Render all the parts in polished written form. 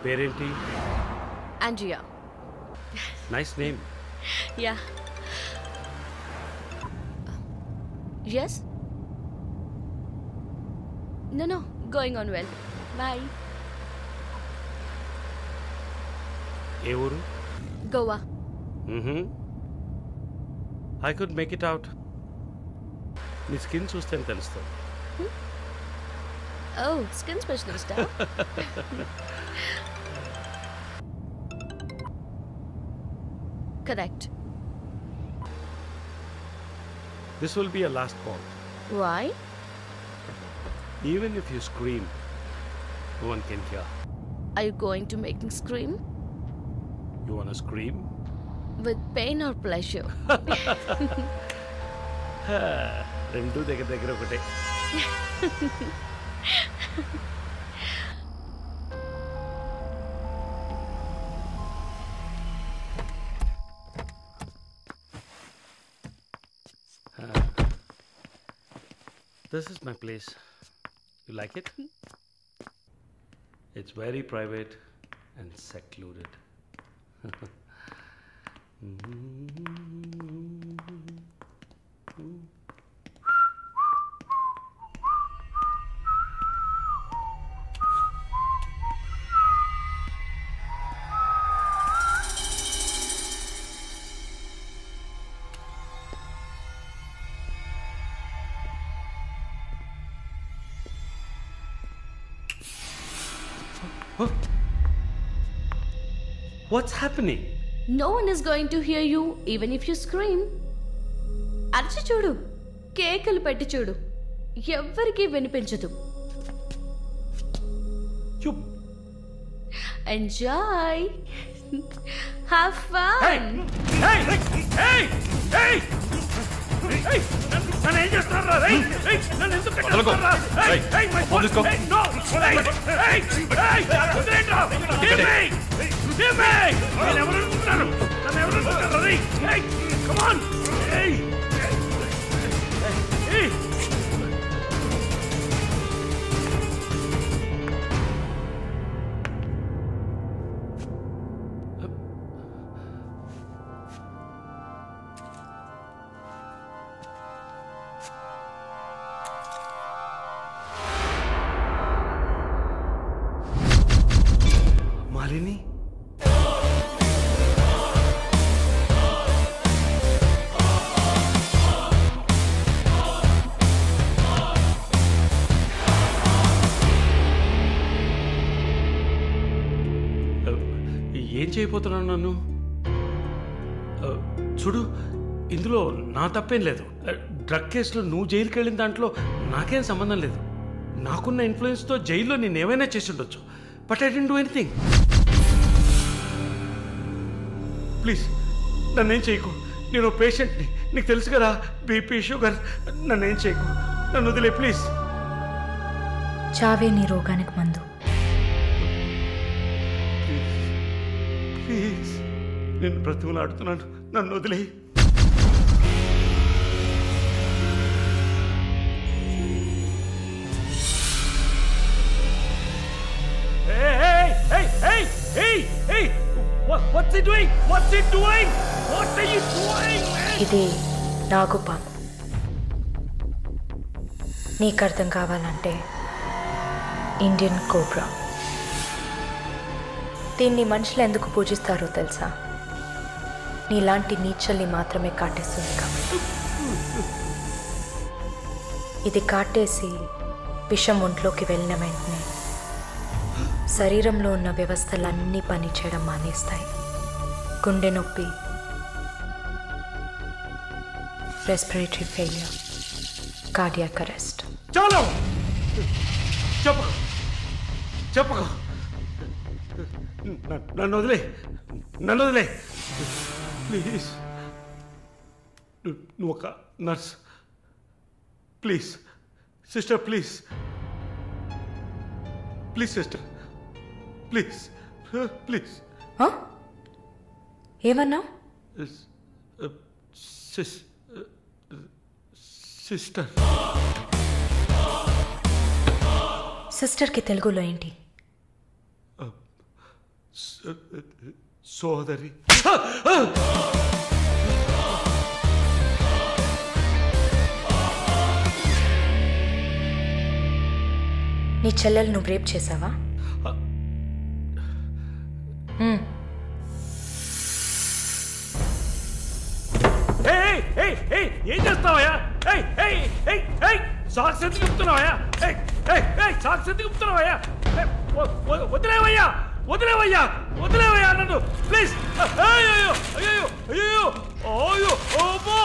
పేరేంటి? Andrea. Nice name. Yeah. Yes? No, going on well. Bye. ఏ ఊరు? Goa. I could make it out. నీ skin చూస్తే తెలుస్తుంది. Oh, skin specialist, huh? Correct. This will be a last call. Why? Even if you scream, no one can hear. Are you going to make me scream? You wanna scream? With pain or pleasure? రెండు దగ్గర ఒకటే. This is my place. You like it? It's very private and secluded. Huh? What's happening? No one is going to hear you even if you scream. అరిచి చూడు, కేకలు పెట్టి చూడు, ఎవ్వరికీ వినిపించదు. Enjoy. Have fun. Hey! నన్ను ఏం చేస్తారా? నన్ను ఎందుకు కట్టేస్తారా? పోలీస్కో. No! నేను ఎవరు అనుకుంటున్నారు? నన్ను ఎవరు అనుకుంటారు? Come on! Hey! Malini? ఏం చేయబోతున్నాను నన్ను? చూడు, ఇందులో నా తప్పేం లేదు. డ్రగ్ కేసులో నువ్వు జైలుకి వెళ్ళిన దాంట్లో నాకేం సంబంధం లేదు. నాకున్న ఇన్ఫ్లుయెన్స్తో జైల్లో నేను ఏమైనా చేసి ఉండొచ్చు. But I don't do anything. Please నన్నేం చేయకు. నేను పేషెంట్ని, నీకు తెలుసు కదా, బీపీ షుగర్. నన్నేం చేయకు, నన్ను వదిలే ప్లీజ్. చావే నీ రోగానికి మందు. ప్లీజ్ నేను బ్రతిమలాడుతున్నాను, నన్ను వదిలే. What's he doing? What's he doing? What are you doing, man? ఇది నాగుపాము. నీకు అర్థం కావాలంటే ఇండియన్ కోబ్రా. దీన్ని మనుషులు ఎందుకు పూజిస్తారో తెలుసా? నీలాంటి నీచల్ని మాత్రమే కాటేస్తుంది కాబట్టి. ఇది కాటేసి విషం ఒంట్లోకి వెళ్ళిన వెంటనే శరీరంలో ఉన్న వ్యవస్థలన్నీ పనిచేయడం మానేస్తాయి. గుండె నొప్పి, రెస్పిరేటరీ ఫెయిల్యూర్, కార్డియాక్ అరెస్ట్. చాలు, చెప్పకు. నన్ను వదిలే, నన్ను వదిలే ప్లీజ్. నువ్వు ఒక nurse. Please sister, please sister, please. ఏమన్నా? సిస్టర్. సిస్టర్కి తెలుగులో ఏంటి? సోదరి. నీ చెల్లెలు నువ్వు రేప్ చేసావా? ఏం చేస్తావయ్యా? సాక్స్ ఎందుకు చెప్తున్నావయ్యా? సాక్స్ ఎందుకు చెప్తున్నావయ్యా? వదిలేవయ్యా, వదిలేవయ్యా, వదిలేవయ్యా నన్ను ప్లీజ్. అయ్యో అయ్యో అయ్యో అయ్యో ఓమో.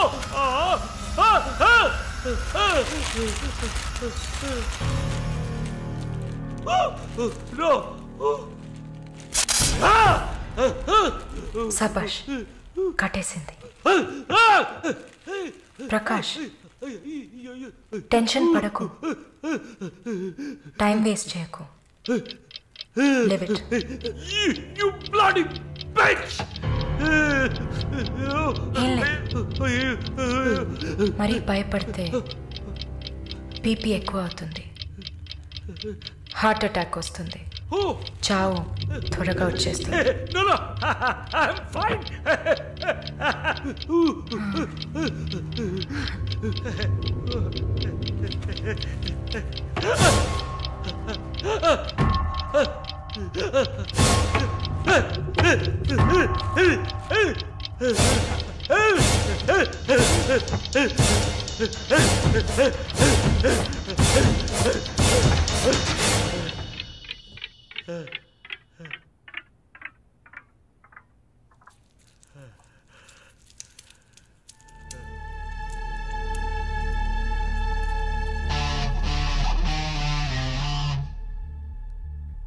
సబాష్, కట్టేసింది. ప్రకాష్, టెన్షన్ పడకు, టైం వేస్ట్ చేయకు. Live it. You bloody bitch! మరీ భయపడితే బీపీ ఎక్కువ అవుతుంది, హార్ట్ అటాక్ వస్తుంది, చావు త్వరగా వచ్చేస్తుంది. No, no, I'm fine.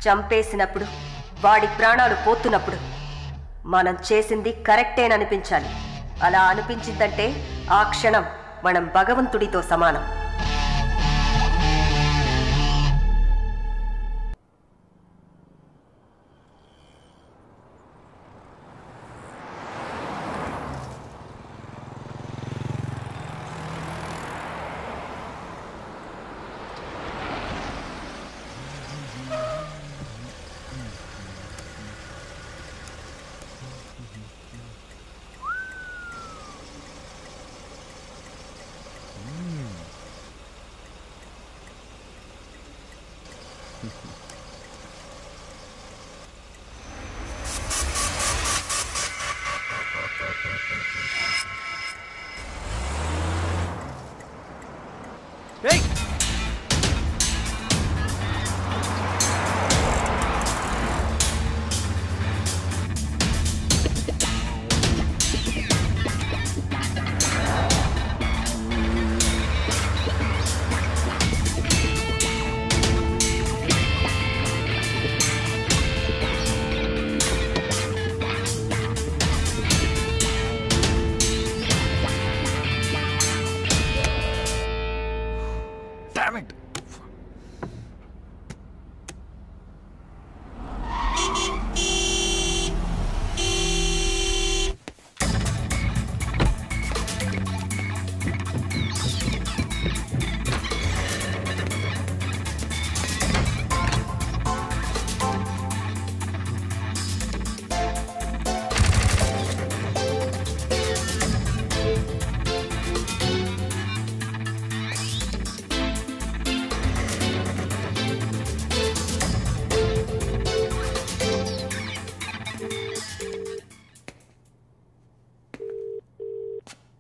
చంపేసినప్పుడు, వాడి ప్రాణాలు పోతున్నప్పుడు మనం చేసింది కరెక్టేననిపించాలి. అలా అనిపించిందంటే ఆ క్షణం మనం భగవంతుడితో సమానం.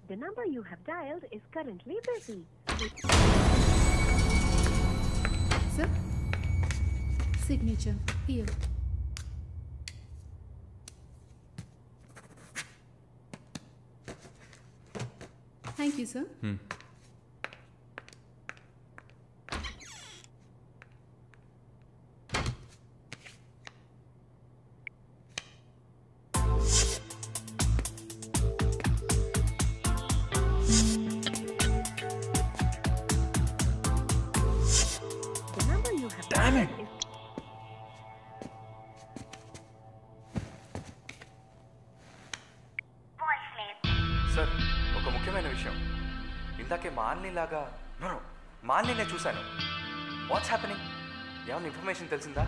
The number you have dialed is currently busy. Sir, signature here. Thank you, sir. Damn it! Sir, ఒక ముఖ్యమైన విషయం. ఇందాకే మాలినిలాగా మాలినినే చూశాను. What's happening? ఏమైనా ఇన్ఫర్మేషన్ తెలిసిందా?